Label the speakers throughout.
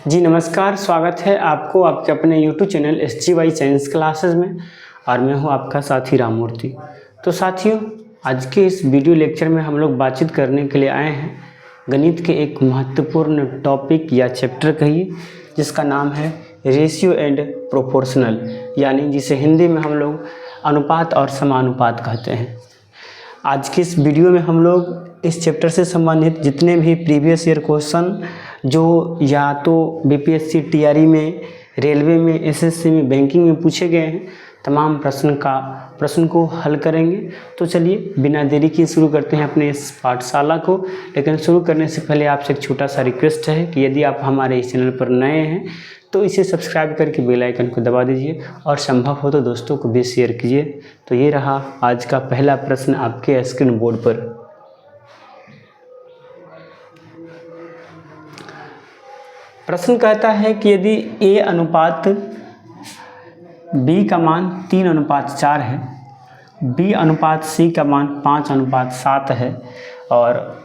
Speaker 1: जी नमस्कार, स्वागत है आपको आपके अपने YouTube channel SGY science classes में। और मैं हूं आपका साथी राममूर्ति। तो साथियों, आज के इस वीडियो लेक्चर में हम लोग बातचीत करने के लिए आए हैं गणित के एक महत्वपूर्ण टॉपिक या चैप्टर कहिए, जिसका नाम है रेशियो एंड प्रोपोर्शनल, यानी जिसे हिंदी में हम लोग अनुपात और समानुपात कहते हैं। आज के इस वीडियो में हम लोग इस चैप्टर से संबंधित जितने भी प्रीवियस ईयर क्वेश्चन जो या तो BPSC TRE में, रेलवे में, SSC में, बैंकिंग में पूछे गए हैं, तमाम प्रश्न को हल करेंगे। तो चलिए बिना देरी किए शुरू करते हैं अपने इस पाठशाला को। लेकिन शुरू करने से पहले आपसे एक छोटा सा रिक्वेस्ट है कि यदि आप हमारे इस चैनल पर नए हैं तो इसे सब्सक्राइब करके बेल आइकन को दबा दीजिए और संभव हो तो दोस्तों को भी शेयर कीजिए। तो ये रहा आज का पहला प्रश्न आपके स्क्रीन बोर्ड पर। प्रश्न कहता है कि यदि A अनुपात B का मान 3:4 है, B अनुपात C का मान 5:7 है और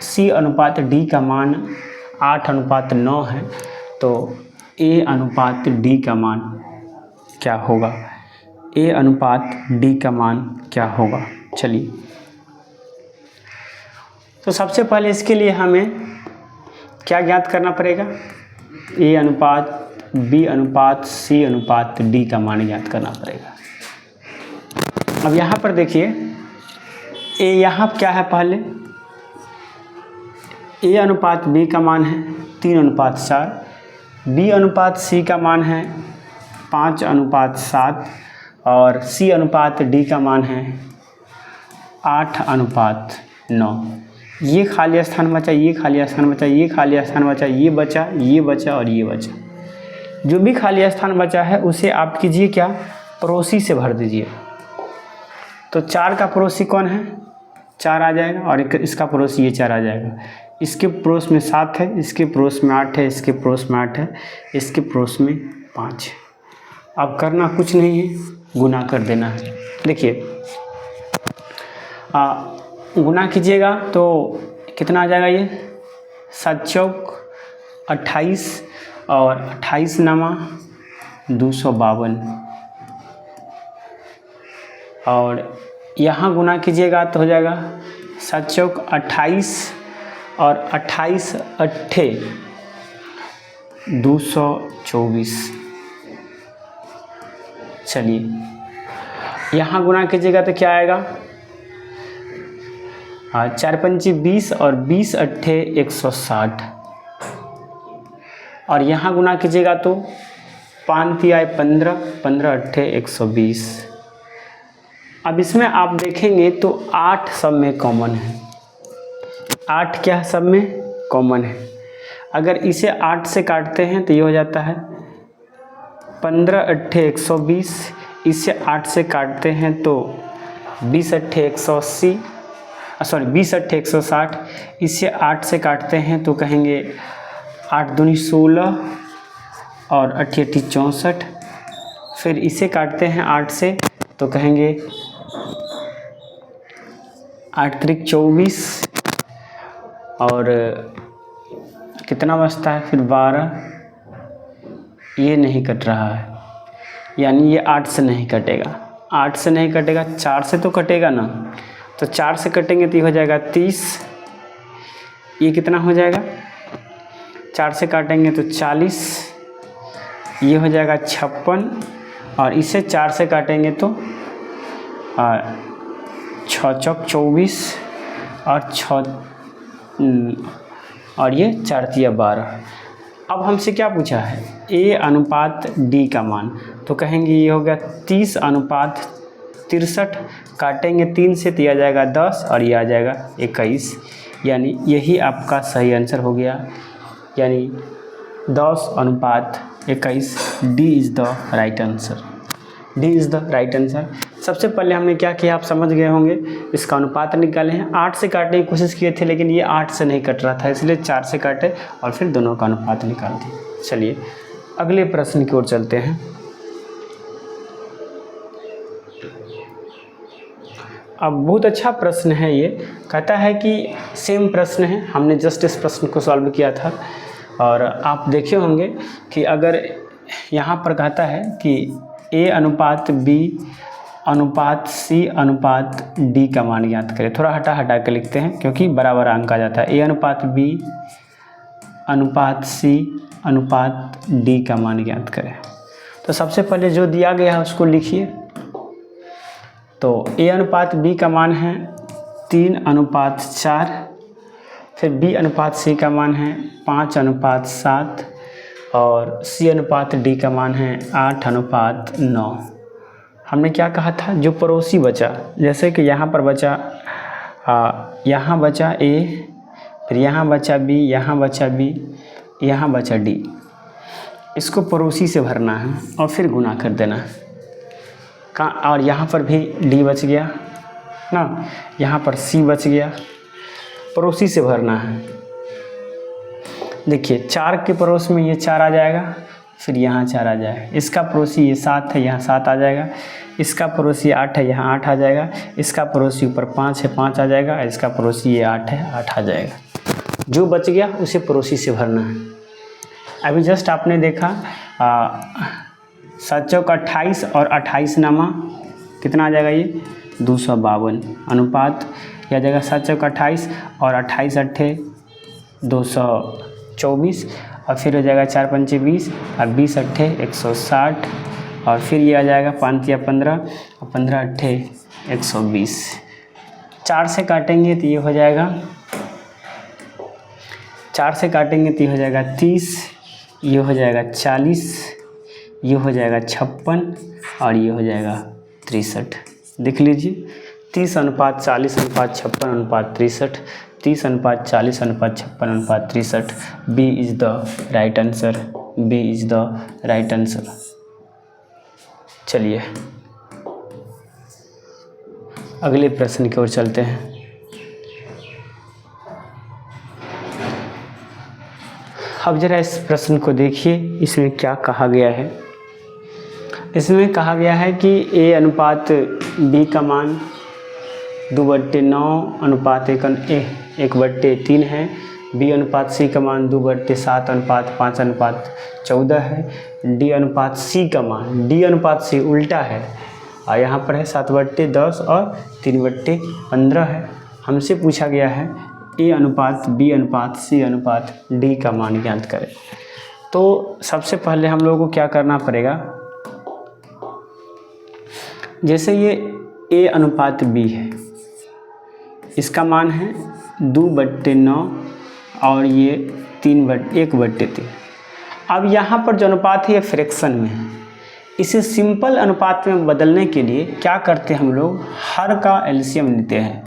Speaker 1: C अनुपात D का मान 8:9 है, तो A अनुपात D का मान क्या होगा? A अनुपात D का मान क्या होगा? चलिए, तो सबसे पहले इसके लिए हमें क्या ज्ञात करना पड़ेगा? A अनुपात B अनुपात C अनुपात D का मान ज्ञात करना पड़ेगा। अब यहाँ पर देखिए, A यहाँ क्या है? पहले A अनुपात B का मान है 3:4, B अनुपात C का मान है 5:7 और C अनुपात D का मान है 8:9। ये खाली स्थान बचा, ये खाली स्थान बचा, ये खाली स्थान बचा, ये बचा, ये बचा और ये बचा। जो भी खाली स्थान बचा है उसे आप कीजिए क्या? पड़ोसी से भर दीजिए। तो 4 का पड़ोसी कौन है? 4 आ जाएगा और इसका पड़ोसी ये 4 आ जाएगा। इसके पड़ोस में 7 है, इसके पड़ोस में 8 है, इसके पड़ोस में 8 है, इसके पड़ोस में 5 है। अब करना कुछ नहीं है, गुना कर देना है। देखिए, गुना कीजिएगा तो कितना आ जाएगा? ये 7 चौक 28 और 28 नामा 252 और यहाँ गुना कीजिएगा तो हो जाएगा 7 चौक 28 और 28 अट्ठे 224। चलिए, यहाँ गुना कीजिएगा तो क्या आएगा? 4 पंची 20 और 20 अट्ठे 160 और यहाँ गुना कीजिएगा तो 5 तिहाई 15, 15 अट्ठे 120। अब इसमें आप देखेंगे तो 8 सब में कॉमन है। 8 क्या है? सब में कॉमन है। अगर इसे 8 से काटते हैं तो ये हो जाता है 15 अट्ठे 120। इसे 8 से काटते हैं तो 20 अट्ठे 180, सॉरी 20 अट्ठे 160। इसे 8 से काटते हैं तो कहेंगे 8 दूनी 16 और 8 अट्ठी 64। फिर इसे काटते हैं 8 से तो कहेंगे 8 त्रिक 24 और कितना बचता है? फिर 12। ये नहीं कट रहा है, यानी ये 8 से नहीं कटेगा। 8 से नहीं कटेगा, 4 से तो कटेगा ना। तो 4 से कटेंगे तो ये हो जाएगा 30। ये कितना हो जाएगा? 4 से काटेंगे तो 40। ये हो जाएगा 56 और इसे 4 से काटेंगे तो 6 चौक 24 और 6 और ये 4 तिया 12। अब हमसे क्या पूछा है? A अनुपात D का मान। तो कहेंगे ये हो गया 30:63। काटेंगे 3 से तो ये आ जाएगा 10 और ये आ जाएगा 21। यानी यही आपका सही आंसर हो गया, यानी 10:21। D is the right answer. D is the right answer. सबसे पहले हमने क्या किया, आप समझ गए होंगे, इसका अनुपात निकाले हैं। 8 से काटने की कोशिश किए थे लेकिन ये 8 से नहीं कट रहा था, इसलिए 4 से काटे और फिर दोनों का अनुपात निकाल दिए। चलिए अगले प्रश्न की ओर चलते हैं। अब बहुत अच्छा प्रश्न है ये। कहता है कि सेम प्रश्न है, हमने जस्ट इस प्रश्न को सॉल्व किया था और आप देखे होंगे कि अगर यहाँ पर कहता है कि A अनुपात B अनुपात C अनुपात D का मान ज्ञात करें। थोड़ा हटा के लिखते हैं क्योंकि बराबर अंक आ जाता है। A अनुपात B अनुपात C अनुपात D का मान ज्ञात करें। तो सबसे पहले जो दिया गया है उसको लिखिए। तो A अनुपात B का मान है 3 अनुपात 4, फिर B अनुपात C का मान है 5 अनुपात 7 और C अनुपात D का मान है 8 अनुपात 9। हमने क्या कहा था, जो पड़ोसी बचा, जैसे कि यहाँ पर बचा यहाँ बचा A, फिर यहाँ बचा B, यहाँ बचा B, यहाँ बचा D, इसको पड़ोसी से भरना है और फिर गुना कर देना है। और यहाँ पर भी D बच गया ना, यहाँ पर C बच गया, पड़ोसी से भरना है। देखिए 4 के पड़ोस में ये 4 आ जाएगा, फिर यहाँ 4 आ जाएगा। इसका पड़ोसी ये 7 है, यहाँ 7 आ जाएगा। इसका पड़ोसी 8 है, यहाँ 8 आ जाएगा। इसका पड़ोसी ऊपर 5 है, 5 आ जाएगा। इसका पड़ोसी ये 8 है, 8 आ जाएगा। जो बच गया उसे पड़ोसी से भरना है। अभी जस्ट आपने देखा 7 चौक 28 और 28 नामा कितना आ जाएगा, ये 252 अनुपात यह आ जाएगा 7 चौक 28 और 28 अट्ठे 224 और फिर हो जाएगा 4 पंचे 20 और 20 अट्ठे 160 और फिर ये आ जाएगा 5 या 15 और 15 अट्ठे 120। 4 से काटेंगे तो ये हो जाएगा 4 से काटेंगे तो ये हो जाएगा 30, ये हो जाएगा 40, ये हो जाएगा 56 और ये हो जाएगा 63। देख लीजिए 30 अनुपात 40 अनुपात 56 अनुपात 63, 30 अनुपात 40 अनुपात 56 अनुपात 63। B is the right answer, B is the right answer. चलिए अगले प्रश्न की ओर चलते हैं। अब जरा इस प्रश्न को देखिए, इसमें क्या कहा गया है। इसमें कहा गया है कि A अनुपात B का मान 2/9 अनुपात 1/3 है। B अनुपात C का मान 2/7 अनुपात 5 अनुपात 14 है। D अनुपात C का मान, D अनुपात C उल्टा है और यहाँ पर है 7/10 और 3/15 है। हमसे पूछा गया है A अनुपात B अनुपात C अनुपात D का मान ज्ञात करें। तो सबसे पहले हम लोगों को क्या करना पड़ेगा, जैसे ये A अनुपात B है, इसका मान है 2/9 और ये 1/3। अब यहाँ पर जो अनुपात है ये फ्रैक्शन में है। इसे सिंपल अनुपात में बदलने के लिए क्या करते हैं, हम लोग हर का एलसीएम लेते हैं,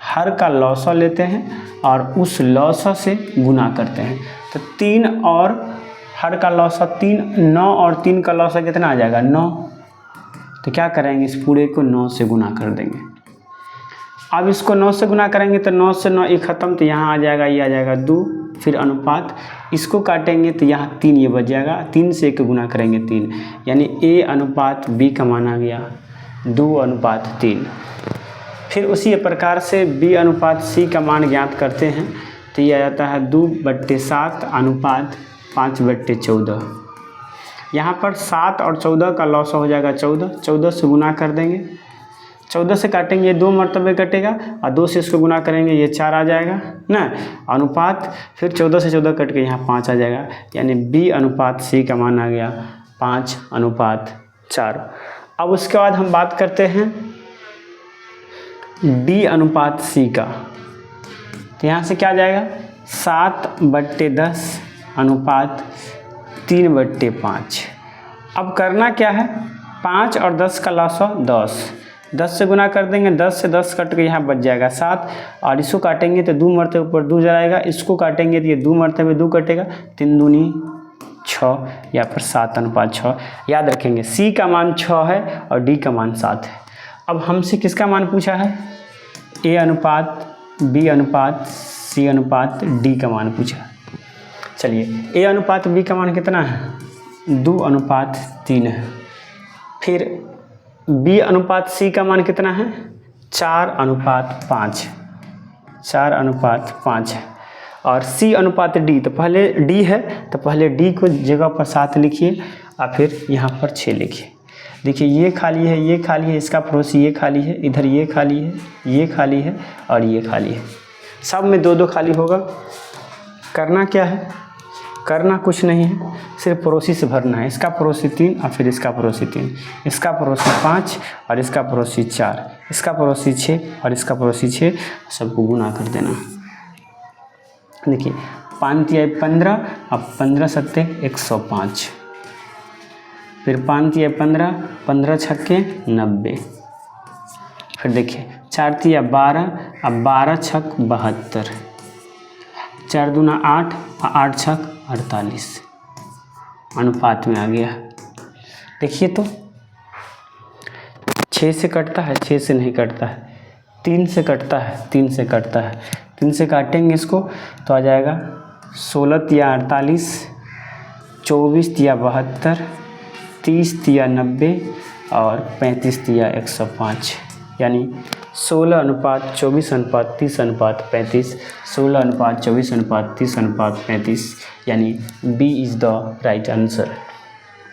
Speaker 1: हर का लौसा लेते हैं और उस लौसा से गुना करते हैं। तो 3 और हर का लौसा 3, 9 और 3 का लौसा कितना आ जाएगा 9। तो क्या करेंगे, इस पूरे को 9 से गुना कर देंगे। अब इसको 9 से गुना करेंगे तो 9 से 9 एक ख़त्म, तो यहाँ आ जाएगा, ये आ जाएगा 2, फिर अनुपात इसको काटेंगे तो यहाँ 3 ये बच जाएगा, 3 से 1 गुना करेंगे 3, यानी A अनुपात B का मान आ गया 2/3। फिर उसी प्रकार से B अनुपात C का मान ज्ञात करते हैं तो ये आ जाता है 2/7 अनुपात 5/14। यहाँ पर 7 और 14 का लॉस हो जाएगा 14, 14 से गुना कर देंगे, 14 से काटेंगे ये 2 मरतबे कटेगा और 2 से इसको गुना करेंगे ये 4 आ जाएगा ना, अनुपात फिर 14 से 14 कट के यहाँ 5 आ जाएगा, यानी B अनुपात C का मान आ गया 5/4। अब उसके बाद हम बात करते हैं D अनुपात C का। तो यहाँ से क्या आ जाएगा 7/10 अनुपात 3/5। अब करना क्या है, 5 और 10 का लॉसा 10 से गुना कर देंगे, 10 से 10 कट के यहाँ बच जाएगा 7 और इसको काटेंगे तो 2 मरतबे ऊपर 2 जाएगा, इसको काटेंगे तो ये 2 मरतबे 2 कटेगा, 3 दूनी 6, या फिर 7/6। याद रखेंगे C का मान 6 है और D का मान 7 है। अब हमसे किसका मान पूछा है, A अनुपात B अनुपात C अनुपात D का मान पूछा। चलिए A अनुपात B का मान कितना है 2/3 है। फिर B अनुपात C का मान कितना है 4:5, 4:5 है। और C अनुपात D, तो पहले D है तो पहले D को जगह पर 7 लिखिए और फिर यहाँ पर 6 लिखिए। देखिए ये खाली है, ये खाली है, इसका पड़ोसी ये खाली है, इधर ये खाली है, ये खाली है और ये खाली है, सब में 2-2 खाली होगा। करना क्या है? करना कुछ नहीं है, सिर्फ पड़ोसी से भरना है। इसका पड़ोसी 3 और फिर इसका पड़ोसी 3, इसका पड़ोसी 5 और इसका पड़ोसी 4, इसका पड़ोसी 6 और इसका पड़ोसी 6, सबको गुना कर देना। देखिए 5×3 15 और 15 7 105, फिर 5×3 15, 15 6 90, फिर देखिए 4×3 12 और 12 6 72, 4×2 8 और 8 6 48, अनुपात में आ गया। देखिए तो 6 से कटता है, 6 से नहीं कटता है, 3 से कटता है, 3 से कटता है, 3 से काटेंगे इसको तो आ जाएगा 16×3 48, 24×3 72, 30×3 90 और 35×3 105, यानी 16:24:30:35, 16:24:30:35, यानी B is the right answer.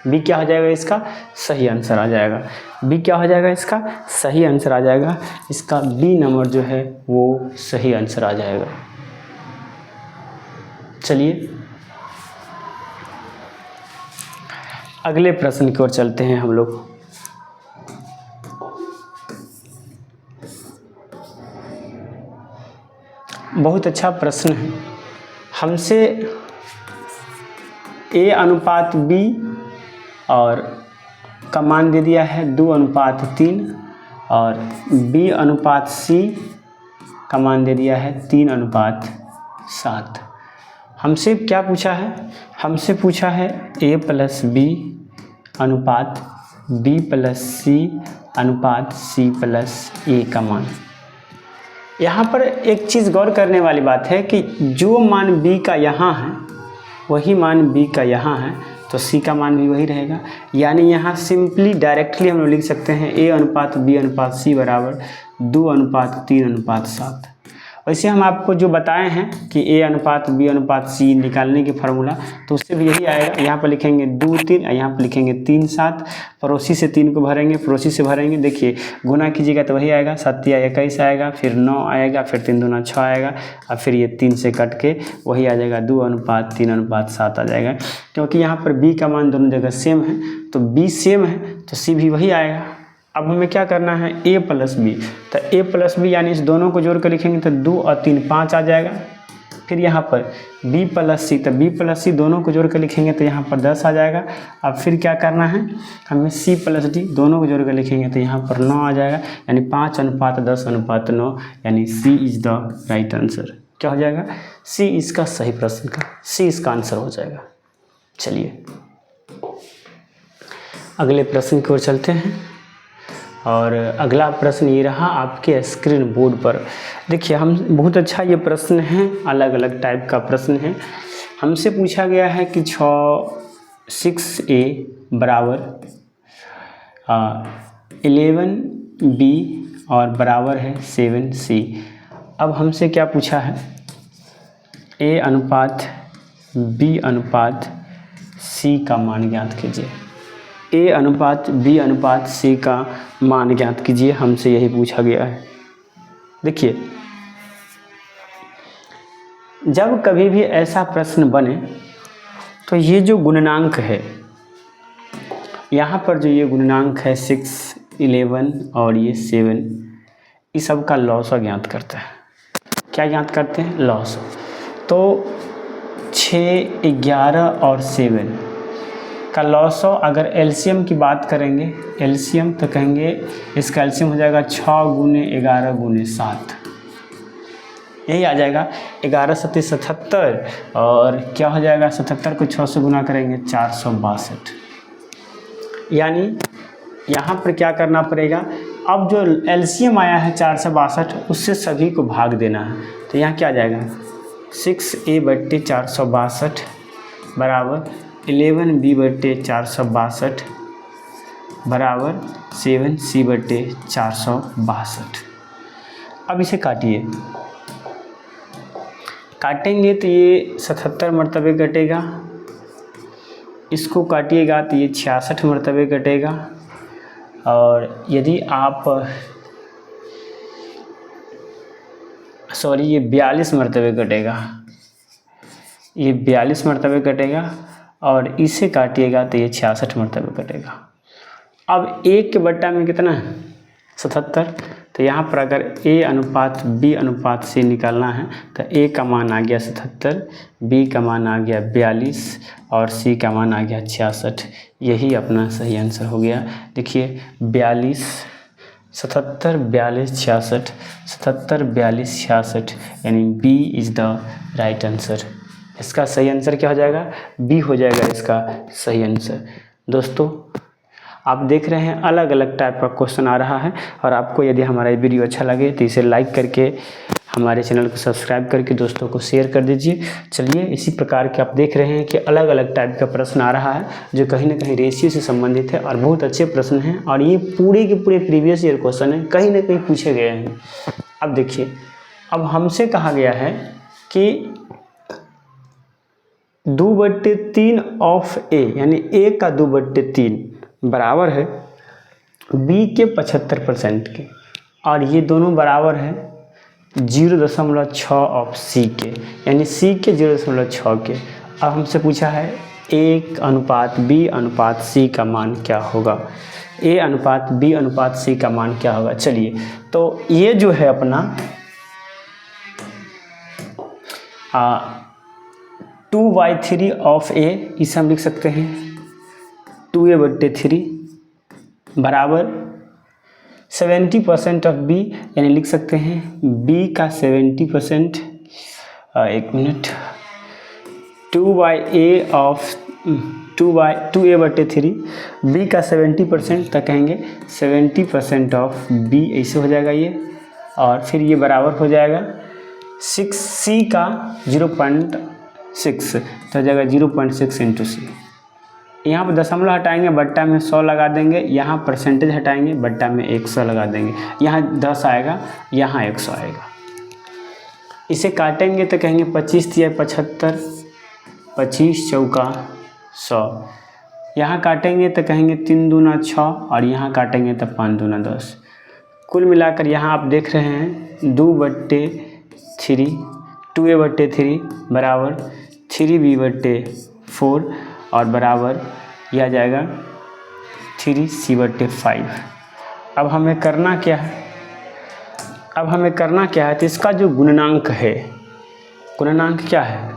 Speaker 1: B क्या हो जाएगा? इसका सही आंसर आ जाएगा। B क्या हो जाएगा? इसका सही आंसर आ जाएगा। इसका B नंबर जो है वो सही आंसर आ जाएगा। चलिए अगले प्रश्न की ओर चलते हैं हम लोग। बहुत अच्छा प्रश्न है। हमसे A अनुपात B और का मान दे दिया है 2:3 और B अनुपात C का मान दे दिया है 3:7। हमसे क्या पूछा है? हमसे पूछा है A + B अनुपात B + C अनुपात C + A का मान। यहाँ पर एक चीज़ गौर करने वाली बात है कि जो मान B का यहाँ है वही मान B का यहाँ है, तो C का मान भी वही रहेगा। यानी यहाँ सिंपली डायरेक्टली हम लोग लिख सकते हैं A अनुपात B अनुपात C बराबर 2:3:7। वैसे हम आपको जो बताए हैं कि A अनुपात B अनुपात C निकालने की फार्मूला, तो उससे भी यही आएगा। यहाँ पर लिखेंगे 2 3, यहाँ पर लिखेंगे 3 7, पड़ोसी से 3 को भरेंगे, पड़ोसी से भरेंगे। देखिए गुना कीजिएगा तो वही आएगा, 7×21 आएगा, फिर 9 आएगा, फिर 3×2 6 आएगा और फिर ये 3 से कट के वही आ जाएगा 2:3:7 आ जाएगा। क्योंकि यहाँ पर B का मान दोनों जगह सेम है, तो B सेम है तो C भी वही आएगा। अब हमें क्या करना है? A + B, तो A + B यानी इस दोनों को जोड़ कर लिखेंगे तो 2 और 3 5 आ जाएगा। फिर यहाँ पर B + C, तो B + C दोनों को जोड़ कर लिखेंगे तो यहाँ पर 10 आ जाएगा। अब फिर क्या करना है हमें? C + D दोनों को जोड़ कर लिखेंगे तो यहाँ पर 9 आ जाएगा, यानी 5:10:9, यानी C is the right answer. क्या हो जाएगा? C इसका सही प्रश्न का C इसका आंसर हो जाएगा। चलिए अगले प्रश्न की ओर चलते हैं और अगला प्रश्न ये रहा आपके स्क्रीन बोर्ड पर। देखिए हम बहुत अच्छा ये प्रश्न है, अलग अलग टाइप का प्रश्न है। हमसे पूछा गया है कि 6A बराबर 11B और बराबर है 7C। अब हमसे क्या पूछा है? A अनुपात B अनुपात C का मान ज्ञात कीजिए। A अनुपात B अनुपात C का मान ज्ञात कीजिए, हमसे यही पूछा गया है। देखिए जब कभी भी ऐसा प्रश्न बने तो ये जो गुणनांक है, यहाँ पर जो ये गुणनांक है 6, 11 और ये 7, इस सब का लॉस ज्ञात करता है। क्या ज्ञात करते हैं? लॉस। तो 6, 11 और 7 का लॉस अगर एलसीएम की बात करेंगे, एलसीएम तो कहेंगे इसका एलसीएम हो जाएगा 6 × 11 × 7, यही आ जाएगा 11 7 77 और क्या हो जाएगा? 77 को 6 से गुना करेंगे 462। यानी यहाँ पर क्या करना पड़ेगा? अब जो एलसीएम आया है 462, उससे सभी को भाग देना है। तो यहाँ क्या आ जाएगा? 6A/462 बराबर 11B/462 बराबर 7C/462। अब इसे काटिए, काटेंगे तो ये 77 मरतबे कटेगा, इसको काटिएगा तो ये 66 मरतबे कटेगा, और यदि आप ये 42 मरतबे कटेगा, ये 42 मरतबे कटेगा, और इसे काटिएगा तो ये 66 मरतबे कटेगा। अब एक के बट्टा में कितना है 77, तो यहाँ पर अगर A अनुपात B अनुपात C निकालना है तो A का मान आ गया 77, B का मान आ गया 42 और C का मान आ गया 66। यही अपना सही आंसर हो गया। देखिए 42 77 42 66, 77 42 66, यानी B is the right answer. इसका सही आंसर क्या हो जाएगा? B हो जाएगा इसका सही आंसर। दोस्तों आप देख रहे हैं अलग अलग टाइप का क्वेश्चन आ रहा है, और आपको यदि हमारा वीडियो अच्छा लगे तो इसे लाइक करके हमारे चैनल को सब्सक्राइब करके दोस्तों को शेयर कर दीजिए। चलिए इसी प्रकार के आप देख रहे हैं कि अलग अलग टाइप का प्रश्न आ रहा है जो कहीं ना कहीं रेशियो से संबंधित है, और बहुत अच्छे प्रश्न हैं, और ये पूरे के पूरे प्रीवियस ईयर क्वेश्चन हैं, कहीं ना कहीं पूछे गए हैं। अब देखिए, अब हमसे कहा गया है कि 2/3 ऑफ ए, यानी ए का 2/3 बराबर है B के 75% के, और ये दोनों बराबर है 0.6 ऑफ C के, यानी C के 0.6 के। अब हमसे पूछा है A अनुपात B अनुपात C का मान क्या होगा? A अनुपात B अनुपात C का मान क्या होगा? चलिए, तो ये जो है अपना 2/3 ऑफ A, इसे हम लिख सकते हैं 2a/3 बराबर 70% ऑफ B, यानी लिख सकते हैं B का 70%, एक मिनट, 2a/3 B का 70% तक कहेंगे 70% ऑफ B, ऐसे हो जाएगा ये, और फिर ये बराबर हो जाएगा 6C का 0.6, तो हो जाएगा 0.6 इंटू C। यहाँ पर दशमलव हटाएंगे, बट्टा में 100 लगा देंगे, यहाँ परसेंटेज हटाएंगे, बट्टा में 100 लगा देंगे, यहाँ 10 आएगा, यहाँ 100 आएगा। इसे काटेंगे तो कहेंगे 25 × 75, 25 चौका 100, यहाँ काटेंगे तो कहेंगे 3 दूना 6, और यहाँ काटेंगे तो 5 दूना 10। कुल मिलाकर यहाँ आप देख रहे हैं 2a/3 बराबर 3b/4, और बराबर यह आ जाएगा 3c/5। अब हमें करना क्या है? तो इसका जो गुणनांक है, गुणनांक क्या है?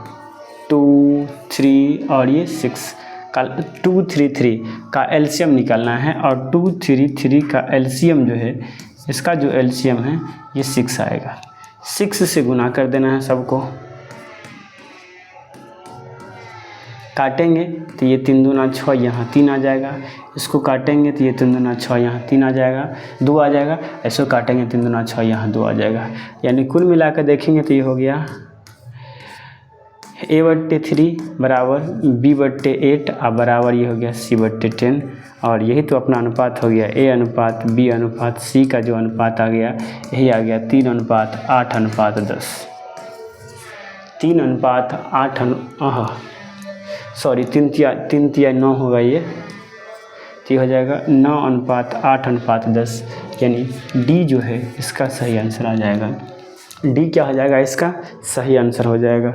Speaker 1: 2, 3 और ये 6 का 233 का एलसीएम निकालना है, और 233 का एलसीएम जो है, इसका जो एलसीएम है ये 6 आएगा। 6 से गुना कर देना है सबको, काटेंगे तो ये 3 दूना 6, यहाँ 3 आ जाएगा। इसको काटेंगे तो ये 3 दूना 6, यहाँ 3 आ जाएगा, 2 आ जाएगा। ऐसे काटेंगे 3 दूना 6, यहाँ 2 आ जाएगा। यानी कुल मिलाकर देखेंगे तो ये हो गया a/3 बराबर b/8, और बराबर ये हो गया c/10, और यही तो अपना अनुपात हो गया। A अनुपात B अनुपात C का जो अनुपात आ गया, यही आ गया 3:8:10। 3:9 होगा ये, तो हो जाएगा 9:8:10, यानी D जो है इसका सही आंसर आ जाएगा। D क्या हो जाएगा? इसका सही आंसर हो जाएगा।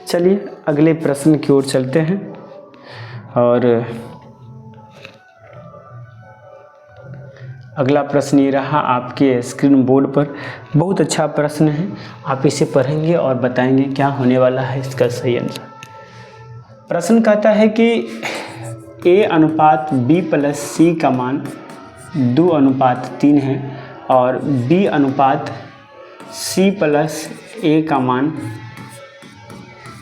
Speaker 1: चलिए अगले प्रश्न की ओर चलते हैं, और अगला प्रश्न ये रहा आपके स्क्रीन बोर्ड पर। बहुत अच्छा प्रश्न है, आप इसे पढ़ेंगे और बताएंगे क्या होने वाला है इसका सही आंसर। प्रश्न कहता है कि A अनुपात B प्लस C का मान 2:3 है, और B अनुपात C प्लस A का मान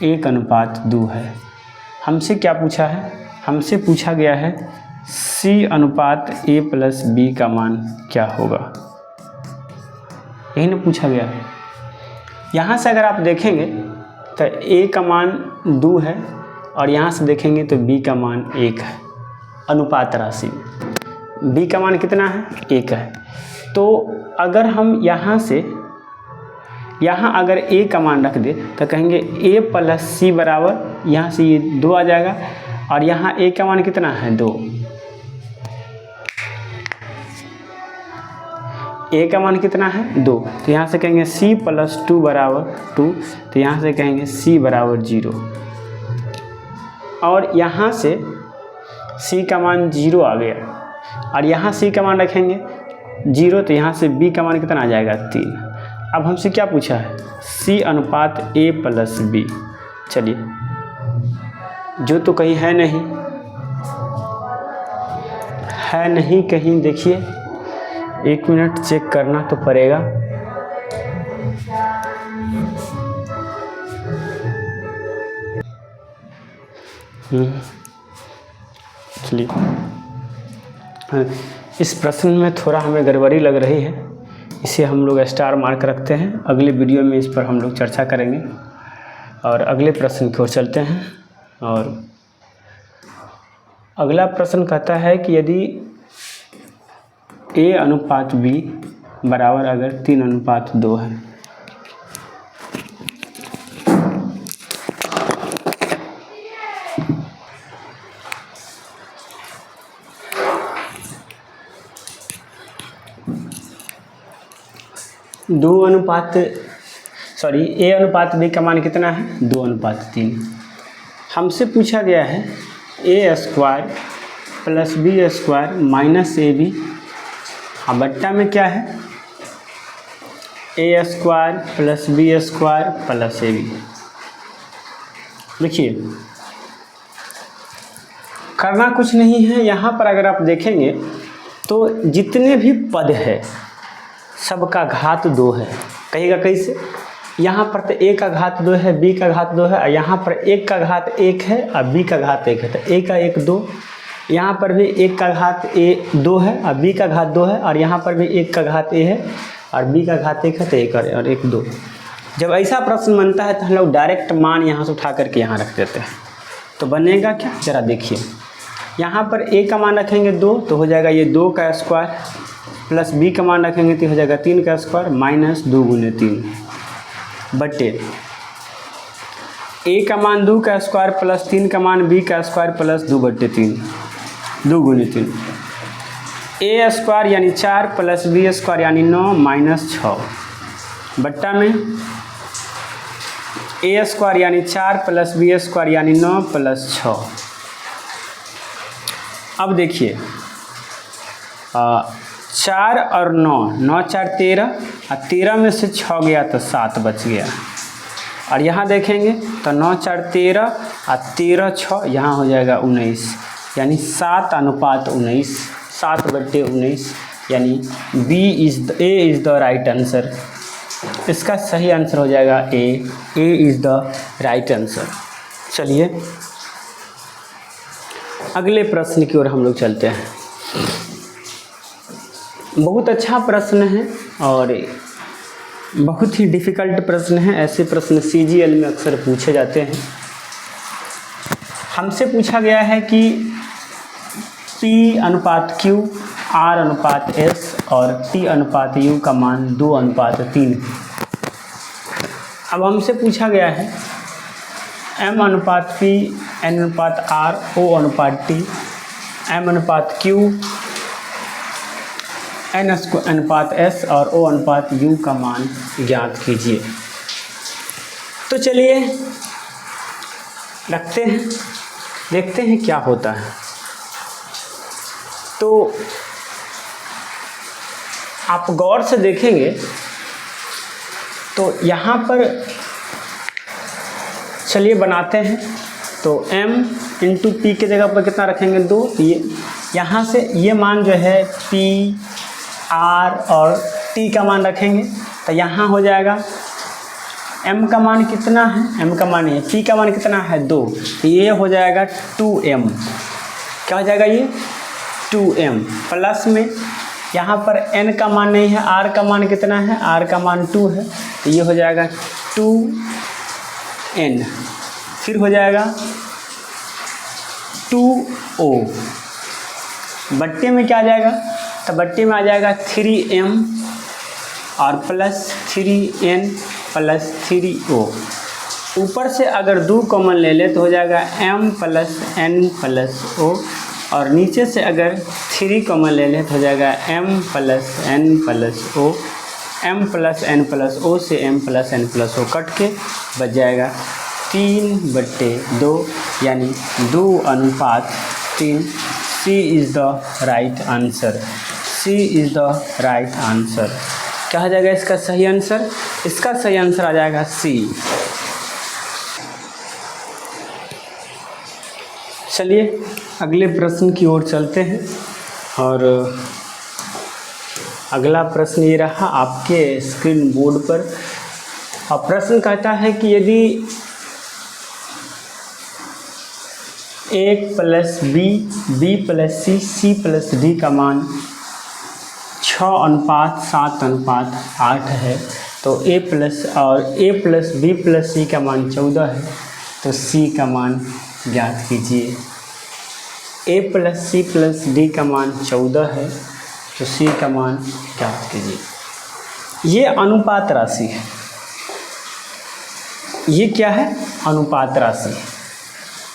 Speaker 1: 1:2 है। हमसे क्या पूछा है? हमसे पूछा गया है C अनुपात A प्लस B का मान क्या होगा, यही ना पूछा गया है। यहाँ से अगर आप देखेंगे तो A का मान 2 है, और यहाँ से देखेंगे तो B का मान 1 है अनुपात राशि में। बी का मान कितना है 1 है। तो अगर हम यहाँ से यहाँ अगर ए का मान रख दे तो कहेंगे ए प्लस सी बराबर, यहाँ से ये 2 आ जाएगा और यहाँ ए का मान कितना है 2, ए का मान कितना है 2, तो यहाँ से कहेंगे c प्लस 2 बराबर 2, तो यहाँ से कहेंगे c बराबर 0 और यहाँ से c का मान 0 आ गया और यहाँ c का मान रखेंगे 0, तो यहाँ से b का मान कितना आ जाएगा 3। अब हमसे क्या पूछा है c अनुपात a प्लस b। चलिए, जो तो कहीं है नहीं कहीं, देखिए 1 मिनट चेक करना तो पड़ेगा। चलिए, इस प्रश्न में थोड़ा हमें गड़बड़ी लग रही है, इसे हम लोग स्टार मार्क रखते हैं। अगले वीडियो में इस पर हम लोग चर्चा करेंगे और अगले प्रश्न की ओर चलते हैं। और अगला प्रश्न कहता है कि यदि a अनुपात b बराबर अगर 3 अनुपात 2 है, a अनुपात b का मान कितना है 2 अनुपात 3। हमसे पूछा गया है a square plus b square minus ab, हाँ बट्टा में क्या है a square plus b square plus ab। देखिए, करना कुछ नहीं है, यहाँ पर अगर आप देखेंगे तो जितने भी पद है सबका घात 2 है। कहेगा कैसे, यहाँ पर तो a का घात 2 है, b का घात 2 है और यहाँ पर 1 का घात 1 है और b का घात 1 है, तो a का 1 2, यहाँ पर भी 1 का घात a 2 है और b का घात 2 है और यहाँ पर भी 1 का घात a है और b का घात 1 है, तो 1 और 1 2। जब ऐसा प्रश्न बनता है तो हम लोग डायरेक्ट मान यहाँ से उठा करके यहाँ रख देते हैं, तो बनेगा क्या, जरा देखिए। यहाँ पर a का मान रखेंगे 2 तो हो जाएगा ये 2 का स्क्वायर, प्लस b का मान रखेंगे तो हो जाएगा 3 का स्क्वायर माइनस 2 गुने 3 बटे a का मान 2 का स्क्वायर प्लस 3 का मान b का स्क्वायर प्लस 2 बटे 3, 2 गुने 3, a स्क्वायर यानी 4 प्लस b स्क्वायर यानी 9 माइनस 6 बट्टा में a स्क्वायर यानी 4 प्लस b स्क्वायर यानी 9 प्लस 6। अब देखिए 4 और 9, 9 4 13 और 13 में से 6 गया तो 7 बच गया और यहाँ देखेंगे तो 9 4 13 और 13 6 यहाँ हो जाएगा 19, यानी 7 अनुपात 19, 7 बटे 19, यानी A is the right answer. इसका सही आंसर हो जाएगा A is the right answer. चलिए अगले प्रश्न की ओर हम लोग चलते हैं। बहुत अच्छा प्रश्न है और बहुत ही डिफ़िकल्ट प्रश्न है। ऐसे प्रश्न CGL में अक्सर पूछे जाते हैं। हमसे पूछा गया है कि P अनुपात Q, R अनुपात S और T अनुपात U का मान 2 अनुपात 3 है। अब हमसे पूछा गया है M अनुपात P, N अनुपात R, O अनुपात T, M अनुपात Q, N अनुपात S और O अनुपात U का मान ज्ञात कीजिए। तो चलिए रखते हैं, देखते हैं क्या होता है। तो आप गौर से देखेंगे तो यहाँ पर चलिए बनाते हैं। तो M इंटू P के जगह पर कितना रखेंगे 2, तो ये यहाँ से ये मान जो है P, R और T का मान रखेंगे तो यहाँ हो जाएगा M का मान कितना है, M का मान है, P का मान कितना है 2, तो ये हो जाएगा 2M। क्या हो जाएगा ये 2M प्लस में यहाँ पर N का मान नहीं है, R का मान कितना है, R का मान 2 है, तो ये हो जाएगा 2N। फिर हो जाएगा 2O, बट्टे में क्या आ जाएगा, तो बट्टे में आ जाएगा 3m और प्लस 3n प्लस 3o। ऊपर से अगर 2 कॉमन ले ले तो हो जाएगा m plus n plus o, और नीचे से अगर 3 कॉमन ले ले तो हो जाएगा m plus n plus o। m plus n plus o से m plus n plus o cut के बच जाएगा 3/2 यानी 2:3। C is the right answer. C is the right answer. क्या हो जाएगा इसका सही आंसर? इसका सही आंसर आ जाएगा C। चलिए अगले प्रश्न की ओर चलते हैं, और अगला प्रश्न ये रहा आपके स्क्रीन बोर्ड पर। और प्रश्न कहता है कि यदि 1 प्लस बी, बी प्लस सी, सी प्लस डी का मान 6:7:8 है, तो a प्लस बी प्लस सी का मान 14 है, तो c का मान ज्ञात कीजिए। a plus c plus d का मान 14 है, तो c का मान ज्ञात कीजिए। ये अनुपात राशि है। ये क्या है? अनुपात राशि।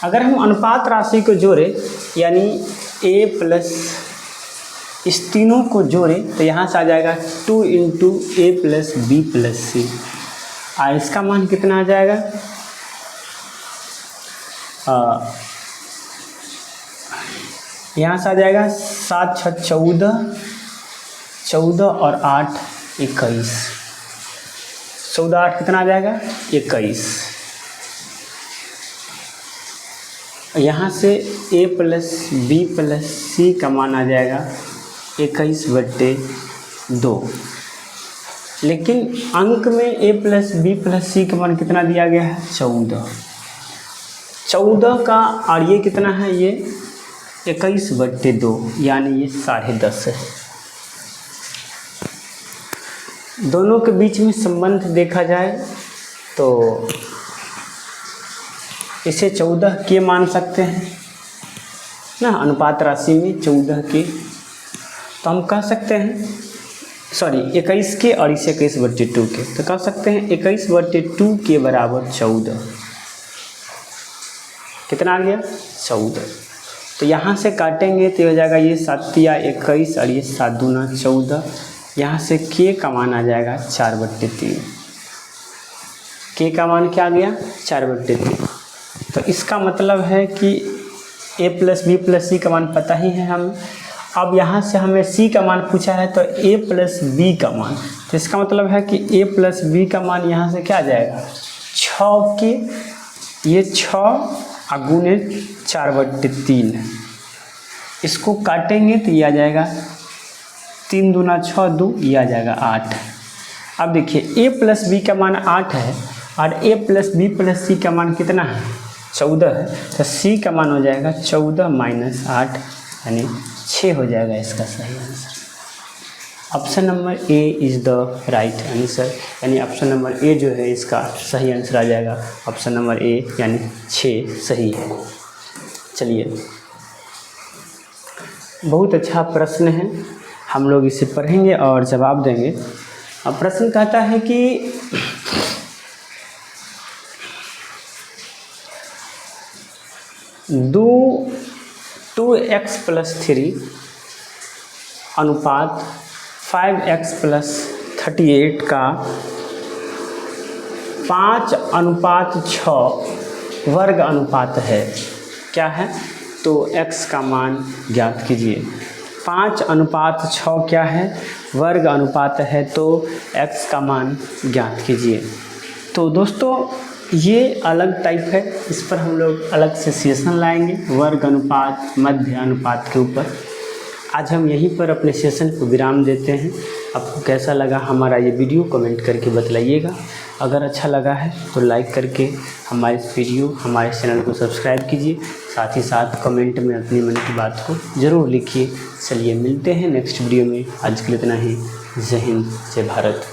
Speaker 1: अगर हम अनुपात राशि को जोड़ें, यानी a प्लस इस तीनों को जोड़ें, तो यहाँ से आ जाएगा 2 × a प्लस बी प्लस सी। और इसका मान कितना आ जाएगा? यहाँ से आ जाएगा 7 × 6 = 14 और 8 = 21। 14 8 कितना आ जाएगा? 21। यहाँ से a प्लस बी प्लस सी का मान आ जाएगा 21/2। लेकिन अंक में a प्लस बी प्लस सी का मान कितना दिया गया है? 14। 14 का, और ये कितना है? ये 21/2, यानी ये 10.5 है। दोनों के बीच में संबंध देखा जाए तो इसे 14 के मान सकते हैं ना, अनुपात राशि में 14 के, तो हम कह सकते हैं 21 के, और इसे 21/2 के, तो कह सकते हैं 21/2 के बराबर 14। कितना आ गया? 14। तो यहाँ से काटेंगे तो हो जाएगा ये 7 या 21 और ये 7 दूना 14। यहाँ से के का मान आ जाएगा 4/3। के का मान क्या आ गया? 4/3। तो इसका मतलब है कि a प्लस बी प्लस सी का मान पता ही है हम। अब यहाँ से हमें c का मान पूछा है, तो a प्लस बी का मान, तो इसका मतलब है कि a प्लस बी का मान यहाँ से क्या आ जाएगा? 6 के, ये 6 गुने 4/3। इसको काटेंगे तो ये आ जाएगा 3 दूना 6 2, ये आ जाएगा 8। अब देखिए a प्लस बी का मान 8 है, और a प्लस बी प्लस सी का मान कितना है? 14 है, तो c का मान हो जाएगा 14 - 8 यानी 6 हो जाएगा इसका सही answer. Option number A is the right answer, यानी ऑप्शन नंबर ए जो है इसका सही आंसर आ जाएगा। ऑप्शन नंबर ए यानी 6 सही है। चलिए, बहुत अच्छा प्रश्न है, हम लोग इसे पढ़ेंगे और जवाब देंगे। अब प्रश्न कहता है कि 2x + 3 अनुपात 5x + 38 का 5:6 वर्ग अनुपात है। क्या है? तो x का मान ज्ञात कीजिए। 5:6 क्या है? वर्ग अनुपात है, तो x का मान ज्ञात कीजिए। तो दोस्तों ये अलग टाइप है, इस पर हम लोग अलग से सेशन लाएंगे, वर्ग अनुपात, मध्य अनुपात के ऊपर। आज हम यहीं पर अपने सेशन को विराम देते हैं। आपको कैसा लगा हमारा ये वीडियो कमेंट करके बतलाइएगा। अगर अच्छा लगा है तो लाइक करके हमारे वीडियो, हमारे चैनल को सब्सक्राइब कीजिए। साथ ही साथ कमेंट में अपनी मन की बात को ज़रूर लिखिए। चलिए मिलते हैं नेक्स्ट वीडियो में। आज के लिए इतना ही। जय हिंद, जय भारत।